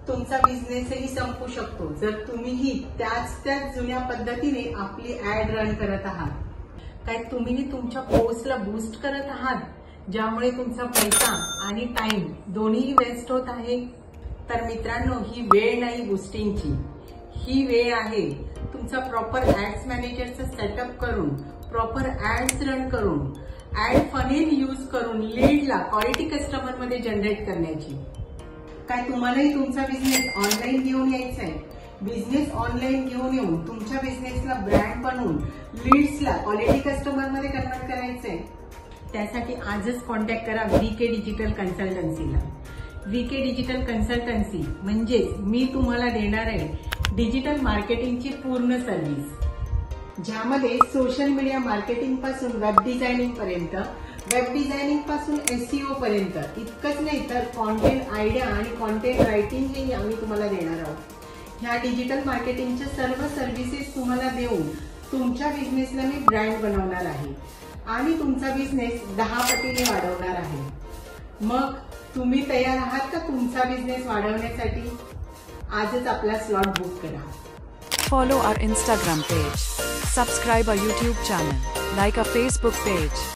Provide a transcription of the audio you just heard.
तुमचा बिझनेसही संपू शकतो जर तुम्हीही त्याच जुन्या पद्धतीने आपली ऍड रन करत आहात। काय तुम्हीही तुमच्या पोस्टला बूस्ट करत आहात ज्यामुळे तुमचा पैसा आणि टाइम दोन्ही वेस्ट होत आहे? तर मित्रांनो, ही वेळ नाही बूस्टिंगची, ही वेळ आहे तुमचा प्रॉपर ऍड्स मॅनेजरचा सेटअप करून, प्रॉपर ऍड्स रन करून, ऍड फनेल यूज करून लीडला क्वालिटी कस्टमर मध्ये जनरेट करण्याची। काय तुम्हालाही तुमचा बिझनेस ऑनलाईन घेऊन यायचा आहे? बिझनेस ऑनलाईन घेऊन येऊन तुमच्या बिझनेसला ब्रँड बनवून लीड्सला क्वालिटी कस्टमर मध्ये कन्वर्ट करायचंय? त्यासाठी आजच कॉन्टॅक्ट करा VK डिजिटल कन्सल्टन्सीला। VK डिजिटल कन्सल्टन्सी म्हणजेच मी तुम्हाला देणार आहे डिजिटल मार्केटिंगची पूर्ण सर्व्हिस, ज्यामध्ये सोशल मीडिया मार्केटिंग पासून वेब डिझायनिंग पर्यंत, वेब डिझायनिंग पासून SEO पर्यंत, इतकंच नाही तर कॉन्टेंट आयडिया आणि कॉन्टेंट रायटिंगही आम्ही तुम्हाला देणार आहोत। ह्या डिजिटल मार्केटिंगच्या सर्व सर्व्हिसेस तुम्हाला देऊन तुमच्या बिझनेसला मी ब्रँड बनवणार आहे आणि तुमचा बिझनेस 10 पटीने वाढवणार आहे। मग तुम्ही तयार आहात का तुमचा बिझनेस वाढवण्यासाठी? आजच आपला स्लॉट बुक करा। Follow our Instagram page, subscribe our YouTube channel, like our Facebook page.